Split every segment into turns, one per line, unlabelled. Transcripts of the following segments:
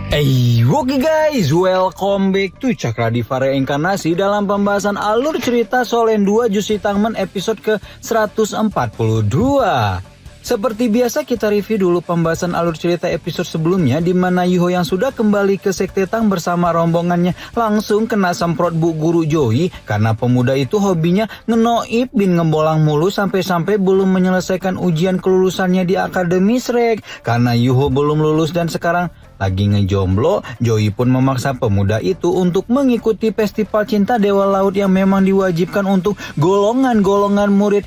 Oke guys, welcome back to Cakradiva Reinkarnasi dalam pembahasan alur cerita Solen 2 Jushi Tangmen episode ke-142. Seperti biasa kita review dulu pembahasan alur cerita episode sebelumnya di mana Yuho yang sudah kembali ke Sekte Tang bersama rombongannya langsung kena semprot Bu Guru Joy karena pemuda itu hobinya ngenoip bin ngembolang mulu sampai-sampai belum menyelesaikan ujian kelulusannya di Akademi Shrek. Karena Yuho belum lulus dan sekarang lagi ngejomblo, Joy pun memaksa pemuda itu untuk mengikuti festival cinta Dewa Laut yang memang diwajibkan untuk golongan-golongan murid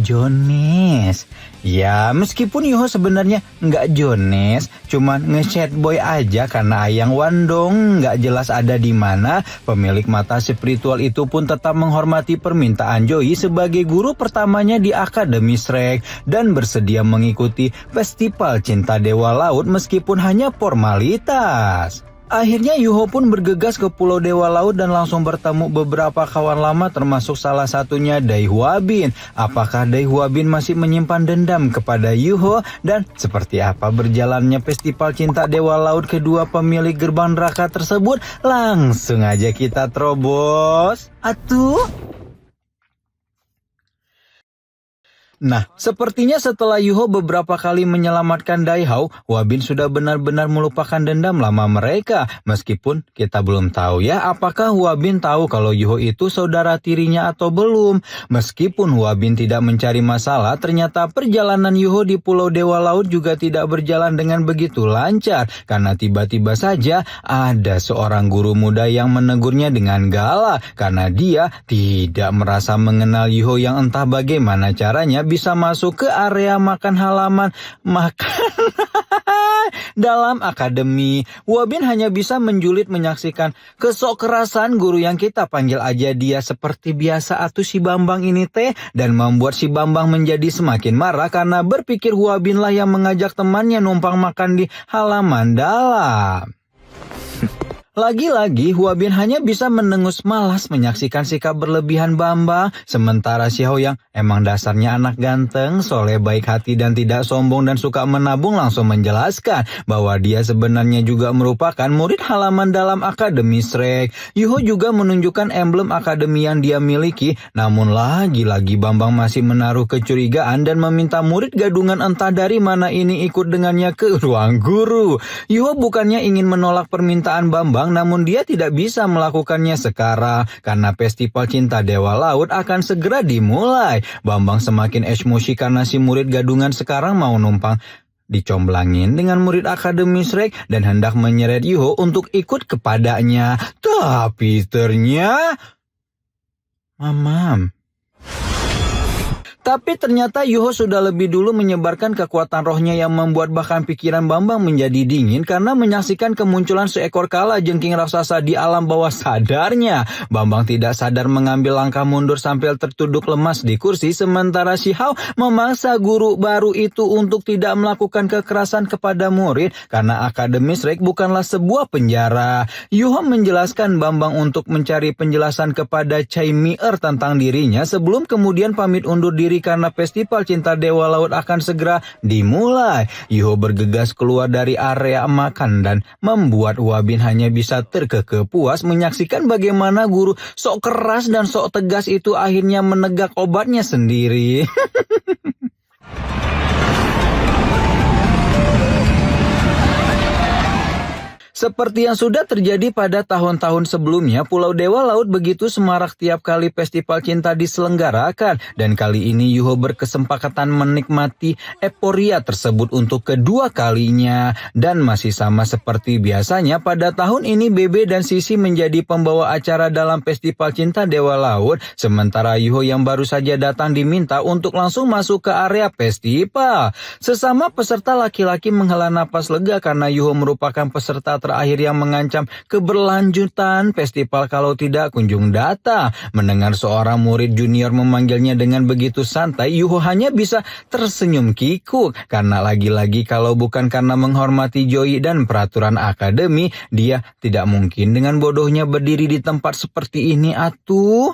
Jones. Ya, meskipun Yuho sebenarnya nggak Jones, cuman nge-chat boy aja karena Ayang Wandong nggak jelas ada di mana. Pemilik mata spiritual itu pun tetap menghormati permintaan Joy sebagai guru pertamanya di Akademi Shrek dan bersedia mengikuti festival cinta Dewa Laut meskipun hanya formalitas. Akhirnya Yuho pun bergegas ke Pulau Dewa Laut dan langsung bertemu beberapa kawan lama termasuk salah satunya Dai Huabin. Apakah Dai Huabin masih menyimpan dendam kepada Yuho? Dan seperti apa berjalannya festival cinta Dewa Laut kedua pemilik gerbang neraka tersebut? Langsung aja kita terobos. Nah, sepertinya setelah Yuho beberapa kali menyelamatkan Daihao, Huabin sudah benar-benar melupakan dendam lama mereka. Meskipun kita belum tahu ya apakah Huabin tahu kalau Yuho itu saudara tirinya atau belum. Meskipun Huabin tidak mencari masalah, ternyata perjalanan Yuho di Pulau Dewa Laut juga tidak berjalan dengan begitu lancar. Karena tiba-tiba saja ada seorang guru muda yang menegurnya dengan galak. Karena dia tidak merasa mengenal Yuho yang entah bagaimana caranya bisa masuk ke area makan halaman dalam akademi. Huabin hanya bisa menjulit menyaksikan kesok kerasan guru yang kita panggil aja dia seperti biasa atuh si Bambang ini teh, dan membuat si Bambang menjadi semakin marah karena berpikir Huabin lah yang mengajak temannya numpang makan di halaman dalam. Lagi-lagi Huabin hanya bisa mendengus malas menyaksikan sikap berlebihan Bambang. Sementara Xiao yang emang dasarnya anak ganteng, soleh, baik hati dan tidak sombong dan suka menabung langsung menjelaskan bahwa dia sebenarnya juga merupakan murid halaman dalam Akademi Shrek. Yuho juga menunjukkan emblem akademi yang dia miliki, namun lagi-lagi Bambang masih menaruh kecurigaan dan meminta murid gadungan entah dari mana ini ikut dengannya ke ruang guru. Yuho bukannya ingin menolak permintaan Bambang, namun dia tidak bisa melakukannya sekarang karena festival cinta Dewa Laut akan segera dimulai. Bambang semakin emosi karena si murid gadungan sekarang mau numpang dicomblangin dengan murid Akademi Shrek dan hendak menyeret Yuho untuk ikut kepadanya. Tapi ternyata Yuho sudah lebih dulu menyebarkan kekuatan rohnya yang membuat bahkan pikiran Bambang menjadi dingin karena menyaksikan kemunculan seekor kalajengking raksasa di alam bawah sadarnya. Bambang tidak sadar mengambil langkah mundur sambil tertunduk lemas di kursi, sementara Xiao memaksa guru baru itu untuk tidak melakukan kekerasan kepada murid karena Akademi Shrek bukanlah sebuah penjara. Yuho menjelaskan Bambang untuk mencari penjelasan kepada Chai Mi-er tentang dirinya sebelum kemudian pamit undur diri karena festival cinta Dewa Laut akan segera dimulai. Yuho bergegas keluar dari area makan dan membuat Huabin hanya bisa terkekeh puas menyaksikan bagaimana guru sok keras dan sok tegas itu akhirnya menegak obatnya sendiri. Seperti yang sudah terjadi pada tahun-tahun sebelumnya, Pulau Dewa Laut begitu semarak tiap kali festival cinta diselenggarakan. Dan kali ini Yuho berkesempatan menikmati euforia tersebut untuk kedua kalinya. Dan masih sama seperti biasanya, pada tahun ini Bebe dan Sisi menjadi pembawa acara dalam festival cinta Dewa Laut. Sementara Yuho yang baru saja datang diminta untuk langsung masuk ke area festival. Sesama peserta laki-laki menghela napas lega karena Yuho merupakan peserta terakhir yang mengancam keberlanjutan festival kalau tidak kunjung datang. Mendengar seorang murid junior memanggilnya dengan begitu santai, Yuho hanya bisa tersenyum kikuk. Karena lagi-lagi kalau bukan karena menghormati Joy dan peraturan akademi, dia tidak mungkin dengan bodohnya berdiri di tempat seperti ini atuh.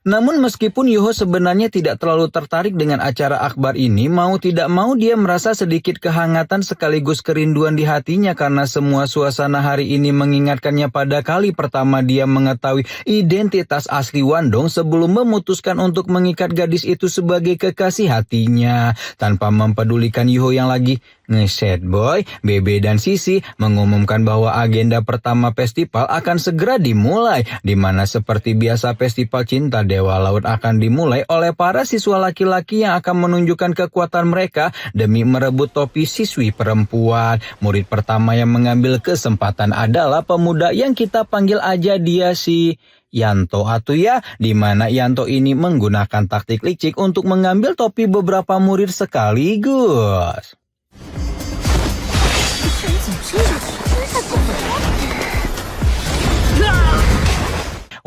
Namun meskipun Yuho sebenarnya tidak terlalu tertarik dengan acara akbar ini, mau tidak mau dia merasa sedikit kehangatan sekaligus kerinduan di hatinya karena semua suasana hari ini mengingatkannya pada kali pertama dia mengetahui identitas asli Wandong sebelum memutuskan untuk mengikat gadis itu sebagai kekasih hatinya. Tanpa mempedulikan Yuho yang lagi nge-sad boy, Bebe dan Sisi mengumumkan bahwa agenda pertama festival akan segera dimulai, di mana seperti biasa festival cinta Dewa Laut akan dimulai oleh para siswa laki-laki yang akan menunjukkan kekuatan mereka demi merebut topi siswi perempuan. Murid pertama yang mengambil kesempatan adalah pemuda yang kita panggil aja dia si Yanto Atuya, di mana Yanto ini menggunakan taktik licik untuk mengambil topi beberapa murid sekaligus.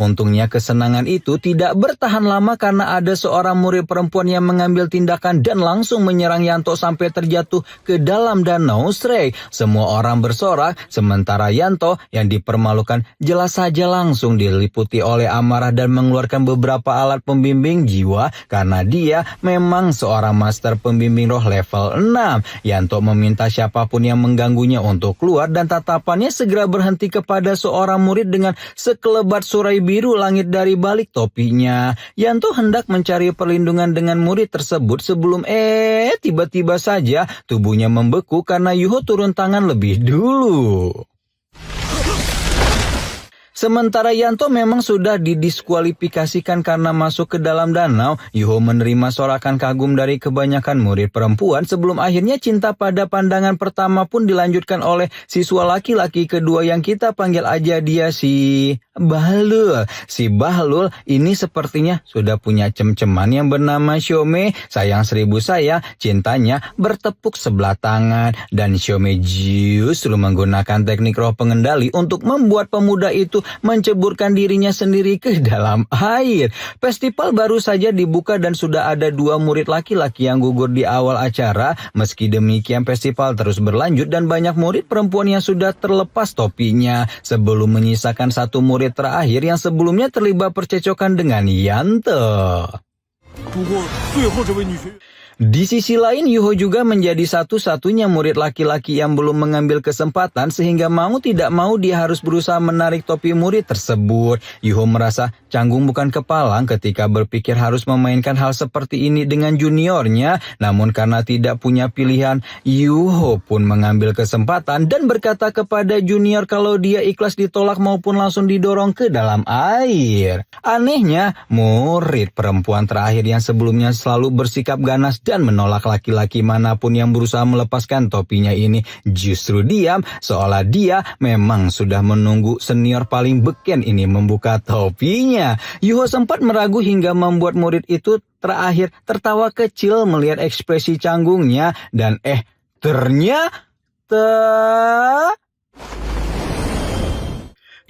Untungnya kesenangan itu tidak bertahan lama karena ada seorang murid perempuan yang mengambil tindakan dan langsung menyerang Yanto sampai terjatuh ke dalam danau Shrek. Semua orang bersorak, sementara Yanto yang dipermalukan jelas saja langsung diliputi oleh amarah dan mengeluarkan beberapa alat pembimbing jiwa karena dia memang seorang master pembimbing roh level 6. Yanto meminta siapapun yang mengganggunya untuk keluar dan tatapannya segera berhenti kepada seorang murid dengan sekelebat surai biru langit dari balik topinya. Yanto hendak mencari perlindungan dengan murid tersebut sebelum tiba-tiba saja tubuhnya membeku karena Yuho turun tangan lebih dulu. Sementara Yanto memang sudah didiskualifikasikan karena masuk ke dalam danau, Yuho menerima sorakan kagum dari kebanyakan murid perempuan sebelum akhirnya cinta pada pandangan pertama pun dilanjutkan oleh siswa laki-laki kedua yang kita panggil aja dia si Bahlul. Si Bahlul ini sepertinya sudah punya cem-ceman yang bernama Xiaomei. Sayang seribu sayang, cintanya bertepuk sebelah tangan. Dan Xiaomei justru menggunakan teknik roh pengendali untuk membuat pemuda itu menceburkan dirinya sendiri ke dalam air. Festival baru saja dibuka dan sudah ada 2 murid laki-laki yang gugur di awal acara. Meski demikian festival terus berlanjut dan banyak murid perempuan yang sudah terlepas topinya sebelum menyisakan 1 murid terakhir yang sebelumnya terlibat percecokan dengan Yanto. Di sisi lain, Yuho juga menjadi satu-satunya murid laki-laki yang belum mengambil kesempatan sehingga mau tidak mau dia harus berusaha menarik topi murid tersebut. Yuho merasa canggung bukan kepalang ketika berpikir harus memainkan hal seperti ini dengan juniornya. Namun karena tidak punya pilihan, Yuho pun mengambil kesempatan dan berkata kepada junior kalau dia ikhlas ditolak maupun langsung didorong ke dalam air. Anehnya, murid perempuan terakhir yang sebelumnya selalu bersikap ganas dan menolak laki-laki manapun yang berusaha melepaskan topinya ini justru diam, seolah dia memang sudah menunggu senior paling beken ini membuka topinya. Yuho sempat meragu hingga membuat murid itu terakhir tertawa kecil melihat ekspresi canggungnya dan ternyata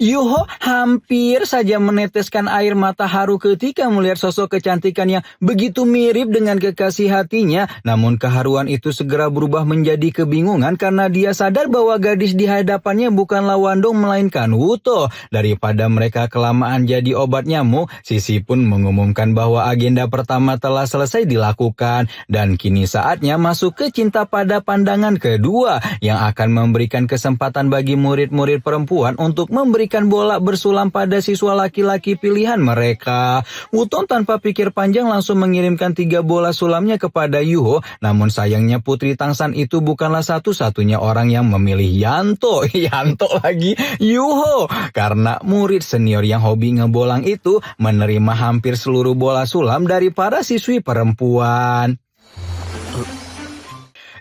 Yuho hampir saja meneteskan air mata haru ketika melihat sosok kecantikan yang begitu mirip dengan kekasih hatinya. Namun keharuan itu segera berubah menjadi kebingungan karena dia sadar bahwa gadis di hadapannya bukanlah Wandong melainkan Wuto. Daripada mereka kelamaan jadi obat nyamuk, Sisi pun mengumumkan bahwa agenda pertama telah selesai dilakukan dan kini saatnya masuk ke cinta pada pandangan kedua yang akan memberikan kesempatan bagi murid-murid perempuan untuk memberikan bola bersulam pada siswa laki-laki pilihan mereka. Wuton tanpa pikir panjang langsung mengirimkan 3 bola sulamnya kepada Yuho. Namun sayangnya Putri Tangsan itu bukanlah satu-satunya orang yang memilih Yanto lagi, Yuho. Karena murid senior yang hobi ngebolang itu menerima hampir seluruh bola sulam dari para siswi perempuan.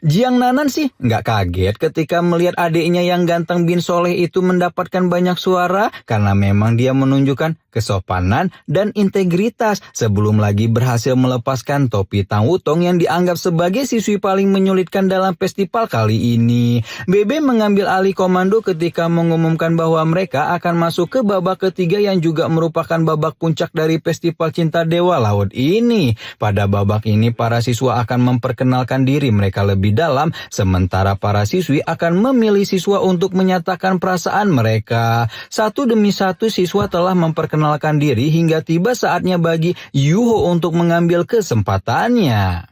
Jiang Nanan sih nggak kaget ketika melihat adiknya yang ganteng bin soleh itu mendapatkan banyak suara karena memang dia menunjukkan kesopanan dan integritas sebelum lagi berhasil melepaskan topi Tang Wutong yang dianggap sebagai siswi paling menyulitkan dalam festival kali ini. Bebe mengambil alih komando ketika mengumumkan bahwa mereka akan masuk ke babak ketiga yang juga merupakan babak puncak dari festival cinta Dewa Laut ini. Pada babak ini para siswa akan memperkenalkan diri mereka lebih dalam, sementara para siswi akan memilih siswa untuk menyatakan perasaan mereka. Satu demi satu siswa telah memperkenalkan memperkenalkan diri hingga tiba saatnya bagi Yuho untuk mengambil kesempatannya.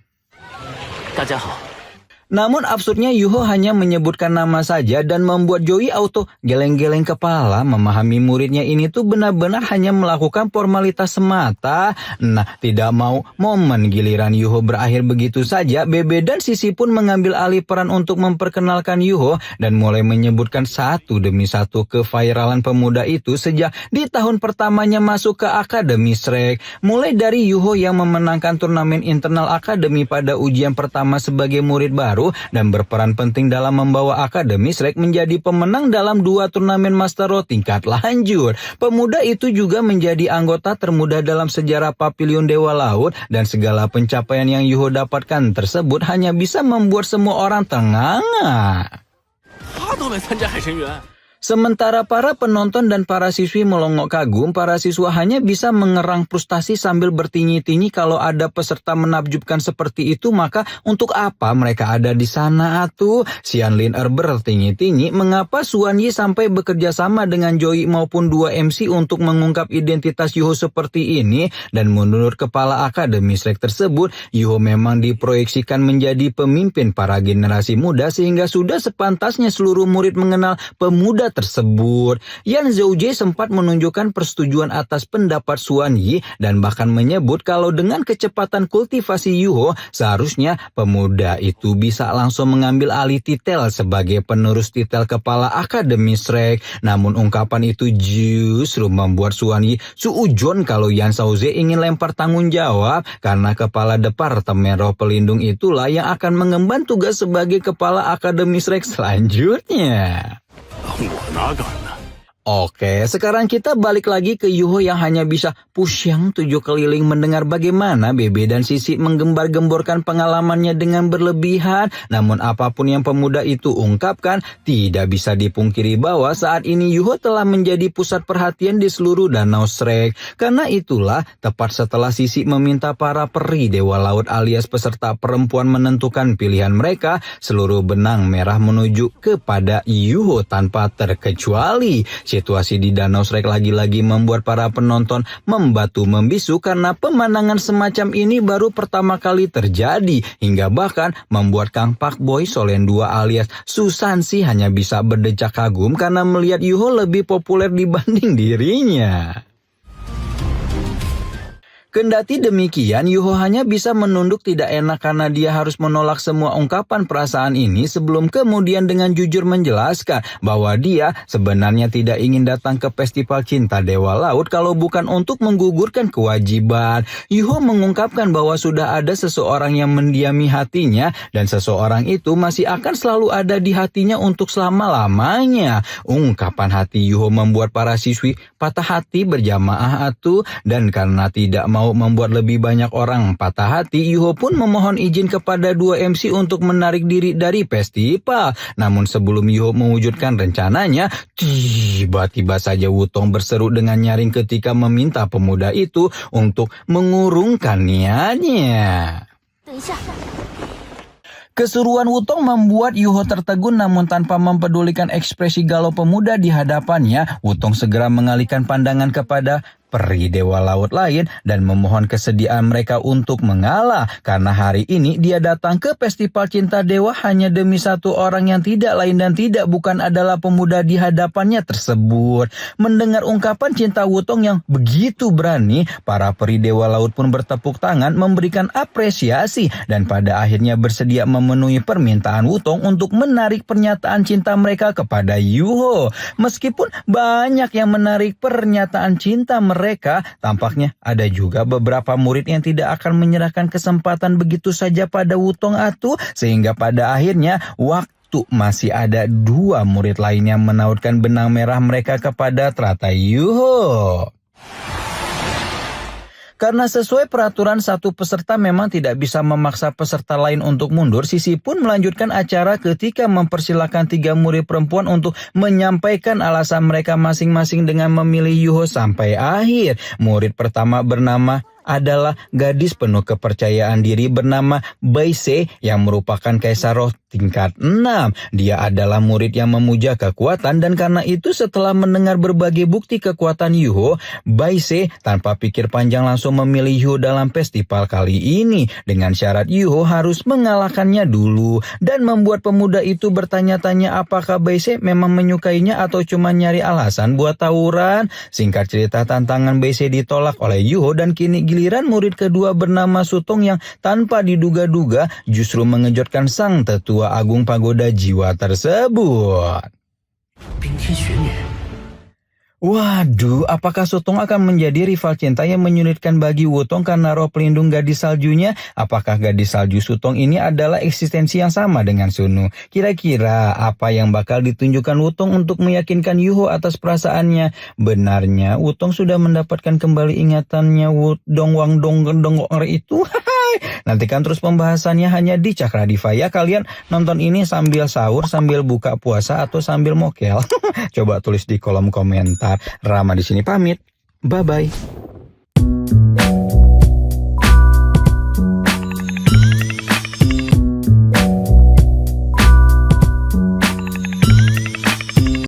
Namun absurdnya Yuho hanya menyebutkan nama saja dan membuat Joey auto geleng-geleng kepala. Memahami muridnya ini tuh benar-benar hanya melakukan formalitas semata. Nah, tidak mau momen giliran Yuho berakhir begitu saja, Bebe dan Sisi pun mengambil alih peran untuk memperkenalkan Yuho dan mulai menyebutkan satu demi satu keviralan pemuda itu sejak di tahun pertamanya masuk ke Akademi Shrek. Mulai dari Yuho yang memenangkan turnamen internal Akademi pada ujian pertama sebagai murid baru dan berperan penting dalam membawa Akademi Shrek menjadi pemenang dalam 2 turnamen Master Road tingkat lanjut. Pemuda itu juga menjadi anggota termuda dalam sejarah Pavilion Dewa Laut dan segala pencapaian yang Yuho dapatkan tersebut hanya bisa membuat semua orang ternganga. Sementara para penonton dan para siswi melongok kagum, para siswa hanya bisa mengerang frustasi sambil bertinyi-tinyi kalau ada peserta menakjubkan seperti itu, maka untuk apa mereka ada di sana atuh? Xianlin bertinyi-tinyi mengapa Xuan Yi sampai bekerja sama dengan Joey maupun 2 MC untuk mengungkap identitas Yuho seperti ini, dan menurut kepala Akademi Shrek tersebut, Yuho memang diproyeksikan menjadi pemimpin para generasi muda sehingga sudah sepantasnya seluruh murid mengenal pemuda tersebut. Yan Zhouji sempat menunjukkan persetujuan atas pendapat Xuan Yi dan bahkan menyebut kalau dengan kecepatan kultivasi Yuho, seharusnya pemuda itu bisa langsung mengambil alih titel sebagai penerus titel kepala Akademi Shrek. Namun ungkapan itu justru membuat Xuan Yi suujon kalau Yan Zhouji ingin lempar tanggung jawab karena kepala Departemen Roh Pelindung itulah yang akan mengemban tugas sebagai kepala Akademi Shrek selanjutnya. Oke, sekarang kita balik lagi ke Yuho yang hanya bisa pusyang 7 keliling mendengar bagaimana Bebe dan Sisi menggembar-gemborkan pengalamannya dengan berlebihan. Namun apapun yang pemuda itu ungkapkan, tidak bisa dipungkiri bahwa saat ini Yuho telah menjadi pusat perhatian di seluruh danau Shrek. Karena itulah, tepat setelah Sisi meminta para peri Dewa Laut alias peserta perempuan menentukan pilihan mereka, seluruh benang merah menuju kepada Yuho tanpa terkecuali. Situasi di Danau Shrek lagi-lagi membuat para penonton membatu membisu karena pemandangan semacam ini baru pertama kali terjadi, hingga bahkan membuat Kang Pak Boy Solen 2 alias Susansi hanya bisa berdecak kagum karena melihat Yuho lebih populer dibanding dirinya. Kendati demikian, Yuho hanya bisa menunduk tidak enak karena dia harus menolak semua ungkapan perasaan ini sebelum kemudian dengan jujur menjelaskan bahwa dia sebenarnya tidak ingin datang ke Festival Cinta Dewa Laut kalau bukan untuk menggugurkan kewajiban. Yuho mengungkapkan bahwa sudah ada seseorang yang mendiami hatinya dan seseorang itu masih akan selalu ada di hatinya untuk selama-lamanya. Ungkapan hati Yuho membuat para siswi patah hati berjamaah atuh, dan karena tidak mau membuat lebih banyak orang patah hati, Yuho pun memohon izin kepada 2 MC untuk menarik diri dari festival. Namun sebelum Yuho mewujudkan rencananya, tiba-tiba saja Wutong berseru dengan nyaring ketika meminta pemuda itu untuk mengurungkan niatnya. Keseruan Wutong membuat Yuho tertegun, namun tanpa mempedulikan ekspresi galau pemuda di hadapannya, Wutong segera mengalihkan pandangan kepada peri Dewa Laut lain dan memohon kesediaan mereka untuk mengalah karena hari ini dia datang ke Festival Cinta Dewa hanya demi satu orang yang tidak lain dan tidak bukan adalah pemuda di hadapannya tersebut. Mendengar ungkapan cinta Wutong yang begitu berani, para peri Dewa Laut pun bertepuk tangan memberikan apresiasi dan pada akhirnya bersedia memenuhi permintaan Wutong untuk menarik pernyataan cinta mereka kepada Yuho. Meskipun banyak yang menarik pernyataan cinta mereka, tampaknya ada juga beberapa murid yang tidak akan menyerahkan kesempatan begitu saja pada Wutong atuh, sehingga pada akhirnya waktu masih ada 2 murid lain yang menautkan benang merah mereka kepada teratai Yuho. Karena sesuai peraturan satu peserta memang tidak bisa memaksa peserta lain untuk mundur, Sisi pun melanjutkan acara ketika mempersilahkan 3 murid perempuan untuk menyampaikan alasan mereka masing-masing dengan memilih Yuho sampai akhir. Murid pertama bernama adalah gadis penuh kepercayaan diri bernama Baise yang merupakan kaisar roh tingkat 6. Dia adalah murid yang memuja kekuatan dan karena itu setelah mendengar berbagai bukti kekuatan Yuho, Baise tanpa pikir panjang langsung memilih Yuho dalam festival kali ini dengan syarat Yuho harus mengalahkannya dulu dan membuat pemuda itu bertanya-tanya apakah Baise memang menyukainya atau cuma nyari alasan buat tawuran. Singkat cerita, tantangan Baise ditolak oleh Yuho dan kini giliran murid kedua bernama Sutong yang tanpa diduga-duga justru mengejutkan sang tetua agung pagoda jiwa tersebut. Waduh, apakah Sutong akan menjadi rival cinta yang menyulitkan bagi Wutong karena roh pelindung gadis saljunya? Apakah gadis salju Sutong ini adalah eksistensi yang sama dengan Sunu? Kira-kira apa yang bakal ditunjukkan Wutong untuk meyakinkan Yuho atas perasaannya? Benarnya Wutong sudah mendapatkan kembali ingatannya Wudong Wangdong Gendong itu? Nantikan terus pembahasannya hanya di Cakradiva ya. Kalian nonton ini sambil sahur, sambil buka puasa, atau sambil mokel? Coba tulis di kolom komentar. Rama di sini pamit. Bye-bye.